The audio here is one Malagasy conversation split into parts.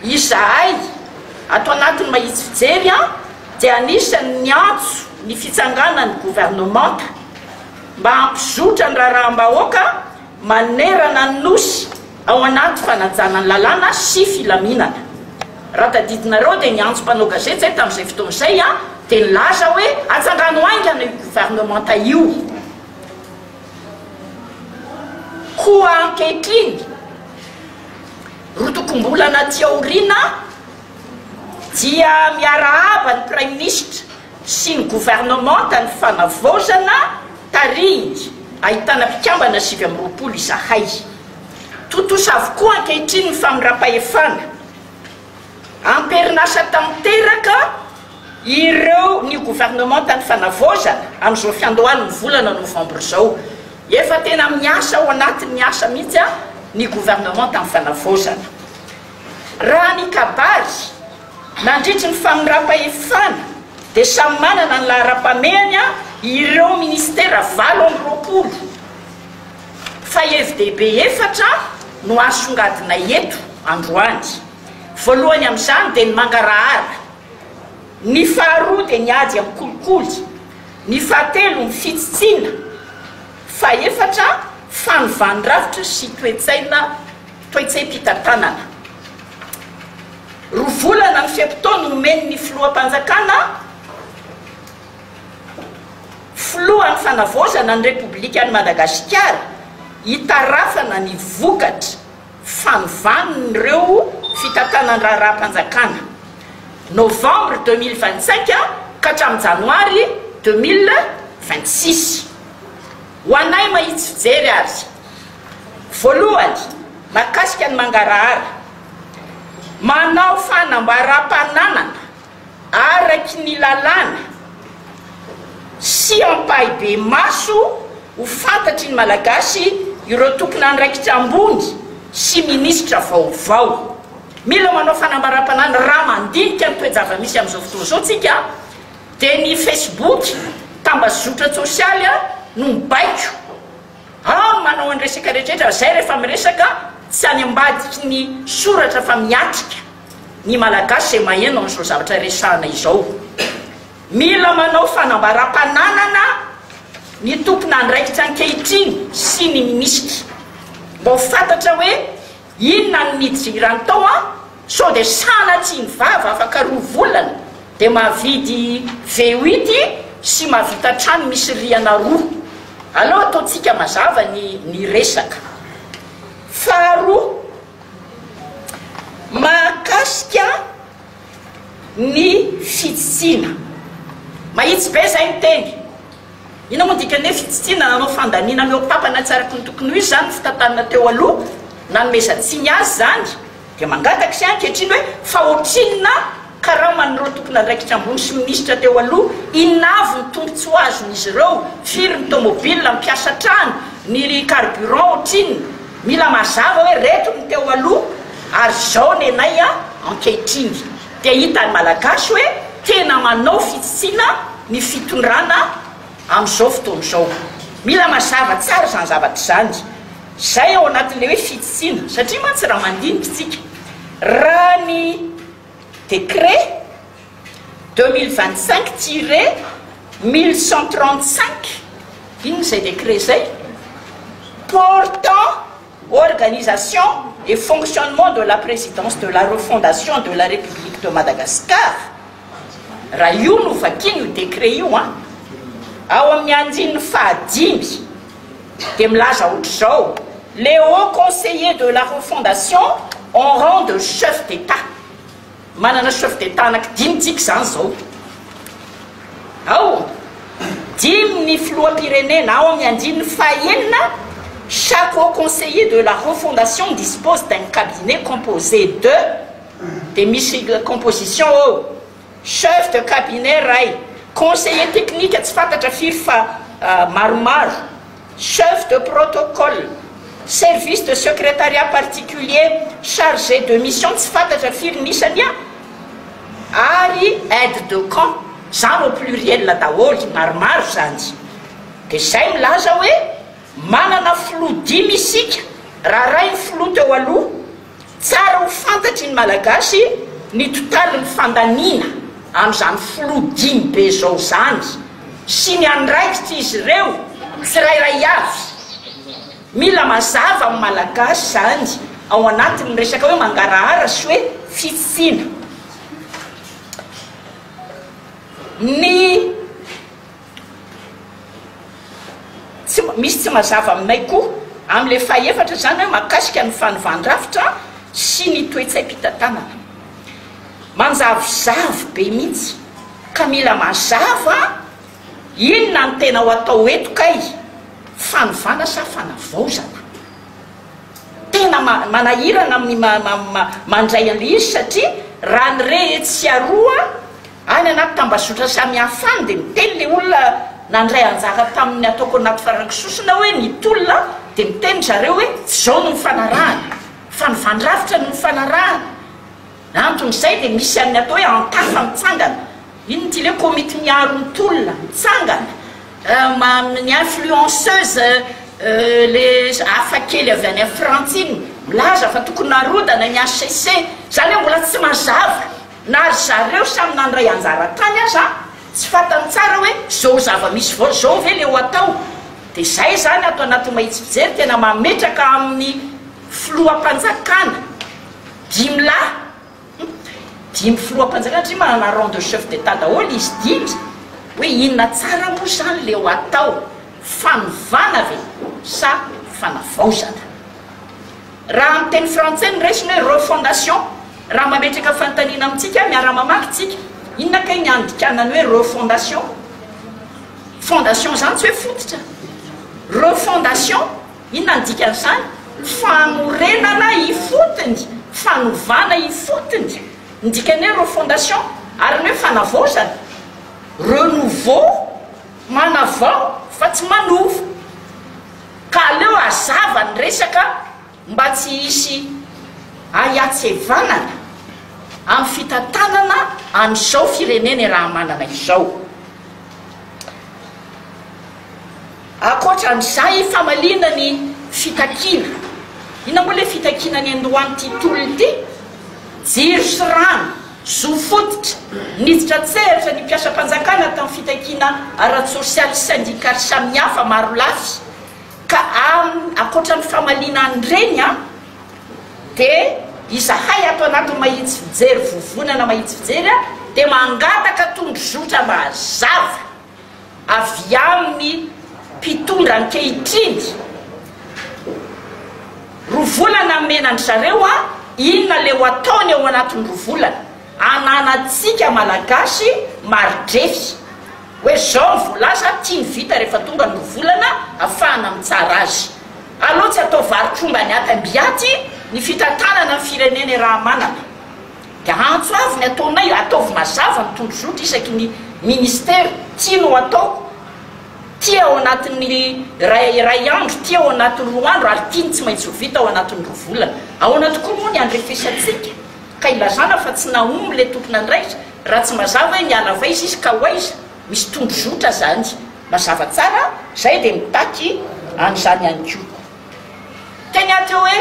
izahay ato anatin'ny mahitsy fijery dia anisan'ny antso ny fitsanganan'ny gouvernement mba hampizotra ny raharaham-bahoaka manerana ny nosy ao anaty fanajanany lalàna sy filaminana. Raha tadidinareo dia ny antso mpanao gazety zay tamin'izay fotoan'izay dia nilaza hoe atsangano aingana io gouvernement io. Koa ankehitriny rotokom-bolana ty aoriana dia miarahaba ny prime ministre sy ny gouvernement tany fanavozana tariny ahitana mpikambana 7 izahay. Totosa avokoa ankehitriny ny famirapahefana amperinasa tanteraka ireo ny gouvernement tany fanavozana amin'izao fiandohan'ny volana novembre zao. Efa tena miasa ao anatin'ny asa mihitsy ny gouvernement tany fanavozana. Raha ny kabary nandritry ny famirapahefana dia samy manana ny lahara-pameany ireo ministera 20 fa FDB 4 no asongadina eto androany. Voalohany amin'izany dia ny mangarahara, ny faharoa dia ny ady amin'ny kolikoly, ny fahatelo ny fitsitsina, faha-4 fanovany-dravitra sy toe-tsay-pitantanana. Roa volana ny fiam-potoana nomen'ny filoham-panjakana filohan'ny fanavozana ny Repoblikan'i Madagasikara hitarafana ny vokatra fanovan'ireo fitantanany raharaha-panjakana novembre 2025 ka hatramin'ny janoary 2026. Ho anay mahitsy fijery azy, voalohany mahakasika ny mangarahara, manao fanambaram-pananana araky ny lalàna sy ampahy be maso ho fantatry ny malagasy ireo tokony andraikitra ambony sy ministra vaovao. Mila manao fanambaram-pananana raha mandinika ny toejava misy amin'izao fotoana izao tsika dia ny Facebook tambazotra sosialy no mibaiko manao any resaka rehetrarehetra zay rehefa miresaka tsy any ambadiky ny soratra fa miatrika ny malagasy zay maheno an'izao zavatra resahana izao. Mila manao fanambaram-pananana ny tompony andraikitra ankehitriny sy ny ministra mba ho fantatra hoe inona ny miditra irany tao sao dia sanatsy ny vava afaka 2 volana dia mahavidy V8 sy mahavita trano misy rihana 2. Aloha ataontsika mazava ny resaka. Faharoa mahakasika ny fitsitsina. Mahitsy be zay ny teny. Ina moa dikany hoe fitsitsina nanao fandaniana meo papana tsaraky ny tokony ho izy zany fitantanana teo aloha nanomezantsiny azy zany dia mangataka sy ankehitriny hoe fa otrinina karaha manireo tokony andraikitra ambony sy ministra teo aloha inavy ny tombontso azon'izy ireo, firy ny tomobile mipiasa trano, ny carburant otrinina. Mila mazava hoe reto ny teo aloha ary zao ny anay ankehitriny dia hita ny malagasy hoe tena manao fitsitsina ny fitondrana amin'izao fotoana izao. Mila mazava tsara zany zavatra zany. Zay ao anatin'ilay hoe fitsitsina satria mantsy raha mandinika tsika raha ny décret 2025-1135 inona zay décret zay portant organisation et fonctionnement de la présidence de la refondation de la République de Madagascar. Raha io no vakiny io décret io ao amin'ny andininy fahadimy dia milaza ohatr'izao: les hauts conseillers de la refondation en rang de chef d'État. Manana chef d'État anaky 5 tsika zany zao. Ao 5 ny filoham-pirenena ao amin'ny andininy fahaenina. Chaque haut conseiller de la refondation dispose d'un cabinet composé de des misy composition chef de cabinet ray, conseiller technique tsy fantatra firy fa maromaro, chef de protocole, service de secrétariat particulier chargé de mission tsy fantatra firy nisany ary aide de camp zany au pluriel la daholy maromaro zany. Dia zay milaza hoe manana filoha 5 isika raha ray ny filoha teo aloha tsara ho fantatry ny malagasy ny totaly ny fandanina amin'izany flodimy be zao zany sy ny andraikitra izy ireo tsirairay avy mila mazava amin'ny malagasy zany ao anatin'ny resaka hoe mangarahara sy hoe fitsina ny misy tsy mazava aminay koa amin'le faefatra zany hoe makasika ny fanovandravitra sy ny toetsam-pitantanana manzavozavo be mihitsy ka mila mazava inona ny tena ho atao eto kay fanovana sa fanavaozana tena manahirana amin'ny mandray an'le izy satria raha ny rehetsi aroa any anaty tambazotra samy hafany dia miteny le olona nandray anjara tamin'ny ataoko anaty farakisosina hoe nitolona dia miteny zareo hoe zao no mifanarahana fanovandravitra no mifanarahana anton'izay dia misy amin'ny atao hoe antafa mitsangana ino ty le komity miaro nitolona mitsangana ny influenceuse le afakely avy any Frantine milaza fa tokony harodana ny HCC zany hoe mbola tsy mazava na ry zareo samy nandray anjara tany aza tsy fatany tsara hoe zao zava-misy vao zao ve le ho atao dia zay zany atao anaty mahitsy fijery tena mametraka amin'ny filohampanjakana dimy filohampanjakana tsy manana rang de chef d'état daholo izy dimy hoe inona tsara moa zany le ho atao fanovana ve sa fanavaozana raha amin'ny teny frantsay ny resiny hoe refondation raha mametraka fanontaniana amintsika miara-mamaky tsika inona kay ny andikanany hoe refondation fondation zany tsy hoe fototra refondation inona andikan'izany fanorenana ifotony fanovana ifotony ndikany hoe refondation ary ny hoe fanavaozana renouveau manavao fa tsy manova ka aleo azava ny resaka mba tsy hisy ahiatsevanana amin'ny fitantanana amin'izao firenena raha manana izao akoatran'izay famalina ny fitakina ina moa le fitakina ny andohany ty tolo ty jiro sy rano zo fototra niditra tseritra ny mpiasa-panjakana tamin'ny fitakina ara-sosialy syndikaly samihafa maro lafy ka akoatra ny famalina an'ireny a dia izahay ato anaty mahitsy fijery vovonana mahitsy fijery a dia mangataka tondrozotra mazava avy amin'ny mpitondra ankehitriny rovolana menandry zareo a inona le ho ataony ao anatin'ny rovolana ananatsika malagasy maridrefy hoe zao mivolaza tia ny vita rehefa tonga ny rovolana ahafahana mitsara azy aloha tsy atao varitromba ny atambiaty ny fitantanana ny firenena raha manana dia antso avy ny ataonay ataovy mazava ny tondrozotra isaky ny ministera tia no atao tia ao anatin'ny ray andro tia ao anatin'ny roa andro ary tiany tsy maintsy ho vita ao anatin'ny rovolana ao anaty koa moa ny andrefesatsika ka ilazana fa tsy naomy le tompona andraitra raha tsy mazava hoe nialava izy izy ka hoaiza misy tondrozotra zany mazava tsara zay dia mitaky an'izany any ko teny ateo hoe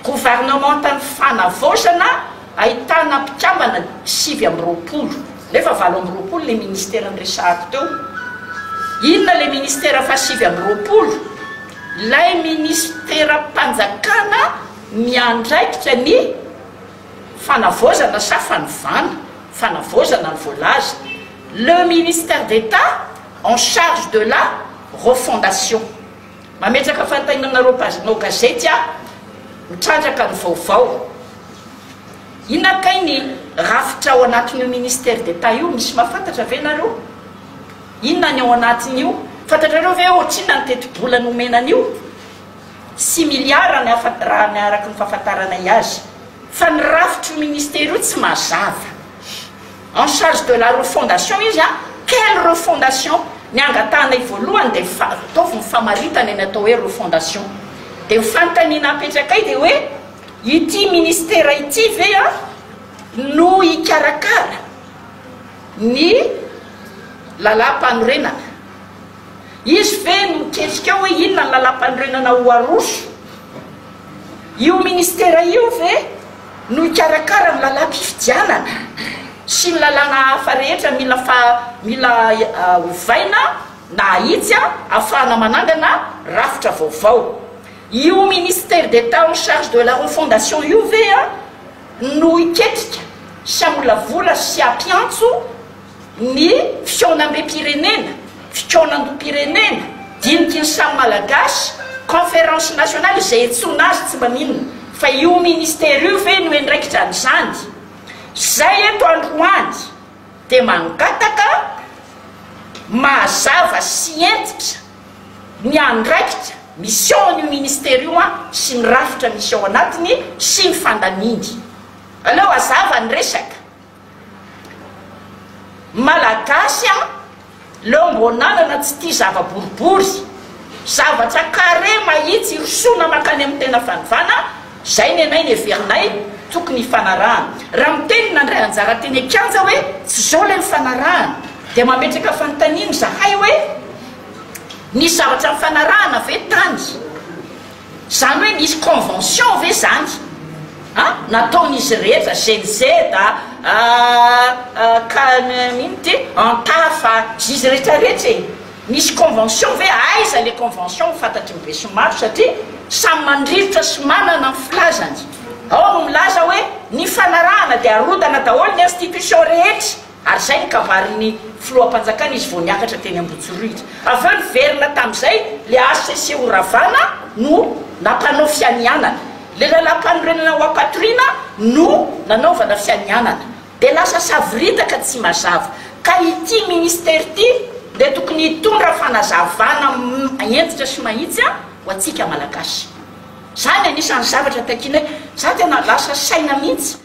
gouvernement tany fanavaozana ahitana mpikambana 7 nefa 7 le ministera nyresahako teo inona le ministera fa 7 lay ministera mpanjakana miandraikitra ny fanavaozana sa fanovana fanavaozana ny voalaza le ministère d'État en charge de la refondation mametraka fantainanareo no gazety a mitrandraka ny vaovao inona kay ny rafitra ao anatin'io ministère d'État io misy mahafantatra ve nareo inona ny ao anatin'io fantatrareo ve ohatrina ny teti-bola nomenan'io 6 milliards raha ny araky ny fahafantaranay azy fa ny rafitry ministère io tsy mazava en charge de la refondation izy a quelle refondation ny angatanay voalohany dia ataovy ny famaritana ny atao hoe refondation dia mifantaniana apetrakay dia hoe ity ministera ity ve a no hikarakara ny lalam-panorenana izy ve no miketrika hoe inona ny lalam-panorenana ho aroso io ministera io ve no ikarakara ny lalam-pifidianana sy ny lalàna hafa rehetra mila ovaina na ahitsy ahafahana manangana rafitra vaovao. Io ministère d'État en charge de la refondation UV no iketrika samolavola sy ampiantso ny fionam-be-pirenena, fikonan-do-pirenena diniky ny samy malagasy conférence nationale izay etsona azy tsy maninona fa io ministère io ve no endraikitra an'izany. Zay eto androany dia mangataka mazava sy entitra ny andraikitra mission io ministère io sy ny rafitra mission anatiny sy ny fandaniny. Aleo azava ny resaka malagasy leo mbo nanana tsy tia zava-boribory, zavatra carré mahitsy irosona makany amin'ny tena fanivana. Zay ny anay ny heverinay tokony hifanarahana. Raha miteny nandray anjara teny akanja hoe tsy zao le mifanarahana dia mametraka fanontaniana zahay hoe ny zavatra mifanarahana ve tany, zany hoe nisy convention ve zany nataon'izy rehetra GNZ minty antafa izy rehetrarehetra nisy convention ve aiza le convention fantatry mibe somaro satria samy mandrivotra sy manana ny filazany. Ao no milaza hoe ny fanarahana dia arodana daholo ny institution rehetra ary zay ny kavariny filohampanjakana izy vao niakatra teny Ambotsoritra. Avy eo niverina tamin'izay le ACC Oravana no nampanao fianianana, le lalam-panorenana ho ampatoriana no nanaovana fianianana dia lasa saviritaka tsy mazava. Ka ity ministère ity dia tokony hitondra fanazavana entitra sy mahitsy ho antsika malagasy. Zany anisan'ny zavatra takinay za tena lasa saina mihitsy.